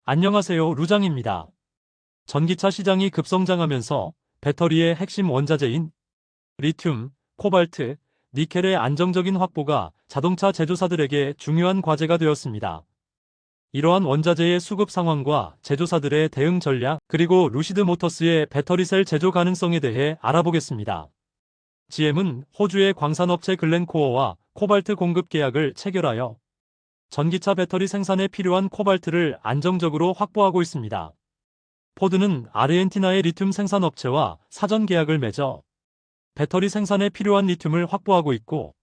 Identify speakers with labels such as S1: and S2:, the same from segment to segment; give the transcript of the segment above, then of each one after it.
S1: 안녕하세요, 루장입니다. 전기차 시장이 급성장하면서 배터리의 핵심 원자재인 리튬, 코발트, 니켈의 안정적인 확보가 자동차 제조사들에게 중요한 과제가 되었습니다. 이러한 원자재의 수급 상황과 제조사들의 대응 전략, 그리고 루시드 모터스의 배터리셀 제조 가능성에 대해 알아보겠습니다. GM은 호주의 광산업체 글렌코어와 코발트 공급 계약을 체결하여 전기차 배터리 생산에 필요한 코발트를 안정적으로 확보하고 있습니다. 포드는 아르헨티나의 리튬 생산업체와 사전 계약을 맺어 배터리 생산에 필요한 리튬을 확보하고 있고,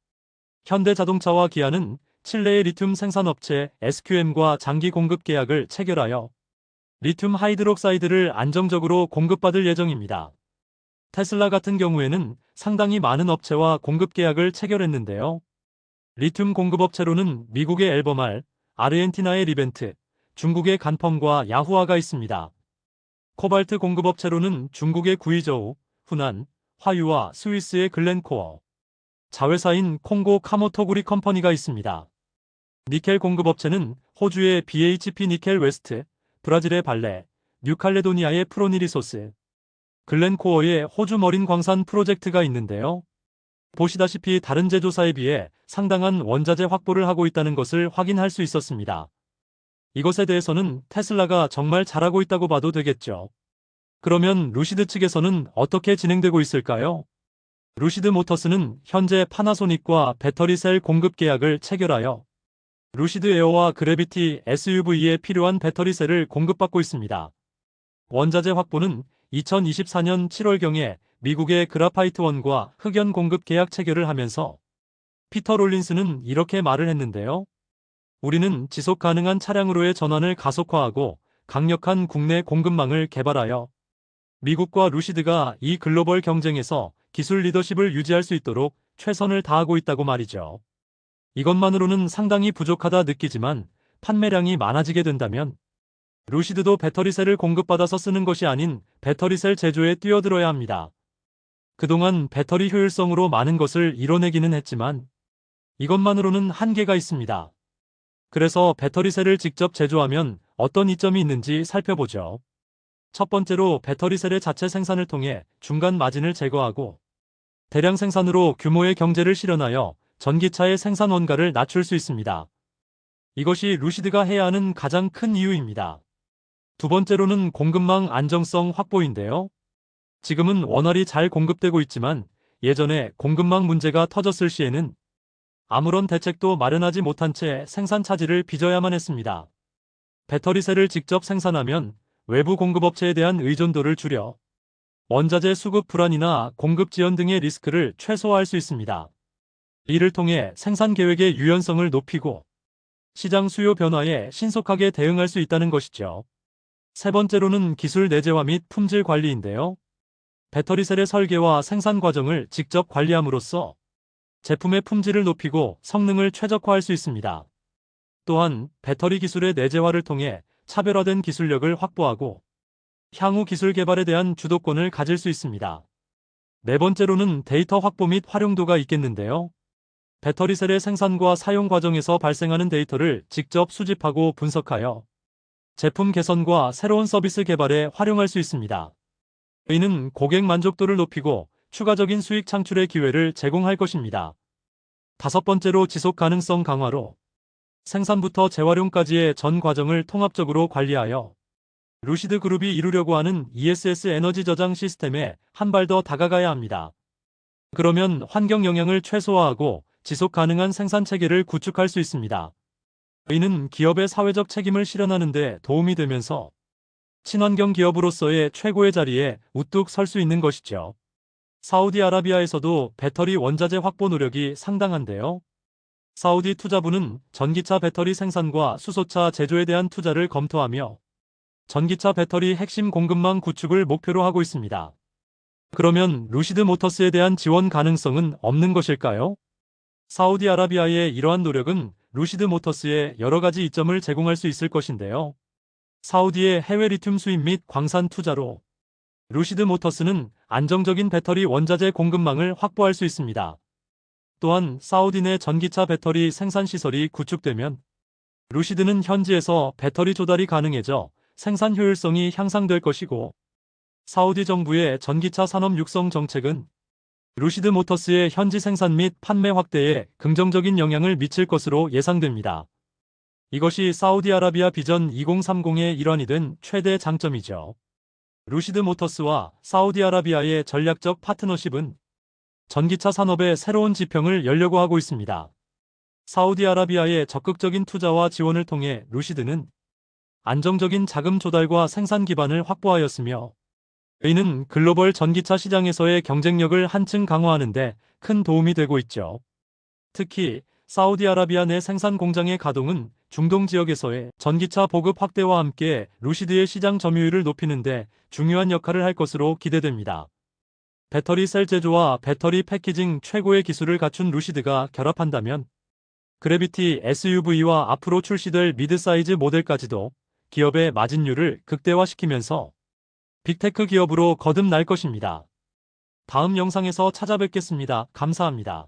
S1: 현대자동차와 기아는 칠레의 리튬 생산업체 SQM과 장기 공급 계약을 체결하여 리튬 하이드록사이드를 안정적으로 공급받을 예정입니다. 테슬라 같은 경우에는 상당히 많은 업체와 공급 계약을 체결했는데요. 리튬 공급업체로는 미국의 엘버말, 아르헨티나의 리벤트, 중국의 간펌과 야후아가 있습니다. 코발트 공급업체로는 중국의 구이저우, 후난, 화유와 스위스의 글렌코어, 자회사인 콩고 카모토구리 컴퍼니가 있습니다. 니켈 공급업체는 호주의 BHP 니켈 웨스트, 브라질의 발레, 뉴칼레도니아의 프로니리소스, 글렌코어의 호주 머린 광산 프로젝트가 있는데요. 보시다시피 다른 제조사에 비해 상당한 원자재 확보를 하고 있다는 것을 확인할 수 있었습니다. 이것에 대해서는 테슬라가 정말 잘하고 있다고 봐도 되겠죠. 그러면 루시드 측에서는 어떻게 진행되고 있을까요? 루시드 모터스는 현재 파나소닉과 배터리셀 공급 계약을 체결하여 루시드 에어와 그래비티 SUV에 필요한 배터리셀을 공급받고 있습니다. 원자재 확보는 2024년 7월경에 미국의 그라파이트원과 흑연 공급 계약 체결을 하면서 피터 롤린스는 이렇게 말을 했는데요. 우리는 지속 가능한 차량으로의 전환을 가속화하고 강력한 국내 공급망을 개발하여 미국과 루시드가 이 글로벌 경쟁에서 기술 리더십을 유지할 수 있도록 최선을 다하고 있다고 말이죠. 이것만으로는 상당히 부족하다 느끼지만 판매량이 많아지게 된다면 루시드도 배터리셀을 공급받아서 쓰는 것이 아닌 배터리셀 제조에 뛰어들어야 합니다. 그동안 배터리 효율성으로 많은 것을 이뤄내기는 했지만 이것만으로는 한계가 있습니다. 그래서 배터리셀을 직접 제조하면 어떤 이점이 있는지 살펴보죠. 첫 번째로 배터리셀의 자체 생산을 통해 중간 마진을 제거하고 대량 생산으로 규모의 경제를 실현하여 전기차의 생산 원가를 낮출 수 있습니다. 이것이 루시드가 해야 하는 가장 큰 이유입니다. 두 번째로는 공급망 안정성 확보인데요. 지금은 원활히 잘 공급되고 있지만 예전에 공급망 문제가 터졌을 시에는 아무런 대책도 마련하지 못한 채 생산 차질을 빚어야만 했습니다. 배터리셀을 직접 생산하면 외부 공급업체에 대한 의존도를 줄여 원자재 수급 불안이나 공급 지연 등의 리스크를 최소화할 수 있습니다. 이를 통해 생산 계획의 유연성을 높이고 시장 수요 변화에 신속하게 대응할 수 있다는 것이죠. 세 번째로는 기술 내재화 및 품질 관리인데요. 배터리셀의 설계와 생산 과정을 직접 관리함으로써 제품의 품질을 높이고 성능을 최적화할 수 있습니다. 또한 배터리 기술의 내재화를 통해 차별화된 기술력을 확보하고 향후 기술 개발에 대한 주도권을 가질 수 있습니다. 네 번째로는 데이터 확보 및 활용도가 있겠는데요. 배터리셀의 생산과 사용 과정에서 발생하는 데이터를 직접 수집하고 분석하여 제품 개선과 새로운 서비스 개발에 활용할 수 있습니다. 이는 고객 만족도를 높이고 추가적인 수익 창출의 기회를 제공할 것입니다. 다섯 번째로 지속 가능성 강화로 생산부터 재활용까지의 전 과정을 통합적으로 관리하여 루시드 그룹이 이루려고 하는 ESS 에너지 저장 시스템에 한 발 더 다가가야 합니다. 그러면 환경 영향을 최소화하고 지속 가능한 생산 체계를 구축할 수 있습니다. 이는 기업의 사회적 책임을 실현하는 데 도움이 되면서 친환경 기업으로서의 최고의 자리에 우뚝 설 수 있는 것이죠. 사우디아라비아에서도 배터리 원자재 확보 노력이 상당한데요. 사우디 투자부는 전기차 배터리 생산과 수소차 제조에 대한 투자를 검토하며 전기차 배터리 핵심 공급망 구축을 목표로 하고 있습니다. 그러면 루시드 모터스에 대한 지원 가능성은 없는 것일까요? 사우디아라비아의 이러한 노력은 루시드 모터스에 여러 가지 이점을 제공할 수 있을 것인데요. 사우디의 해외 리튬 수입 및 광산 투자로 루시드 모터스는 안정적인 배터리 원자재 공급망을 확보할 수 있습니다. 또한 사우디 내 전기차 배터리 생산 시설이 구축되면 루시드는 현지에서 배터리 조달이 가능해져 생산 효율성이 향상될 것이고, 사우디 정부의 전기차 산업 육성 정책은 루시드 모터스의 현지 생산 및 판매 확대에 긍정적인 영향을 미칠 것으로 예상됩니다. 이것이 사우디아라비아 비전 2030의 일환이 된 최대 장점이죠. 루시드 모터스와 사우디아라비아의 전략적 파트너십은 전기차 산업의 새로운 지평을 열려고 하고 있습니다. 사우디아라비아의 적극적인 투자와 지원을 통해 루시드는 안정적인 자금 조달과 생산 기반을 확보하였으며, 이는 글로벌 전기차 시장에서의 경쟁력을 한층 강화하는 데 큰 도움이 되고 있죠. 특히 사우디아라비아 내 생산 공장의 가동은 중동 지역에서의 전기차 보급 확대와 함께 루시드의 시장 점유율을 높이는 데 중요한 역할을 할 것으로 기대됩니다. 배터리 셀 제조와 배터리 패키징 최고의 기술을 갖춘 루시드가 결합한다면 그래비티 SUV와 앞으로 출시될 미드사이즈 모델까지도 기업의 마진율을 극대화시키면서 빅테크 기업으로 거듭날 것입니다. 다음 영상에서 찾아뵙겠습니다. 감사합니다.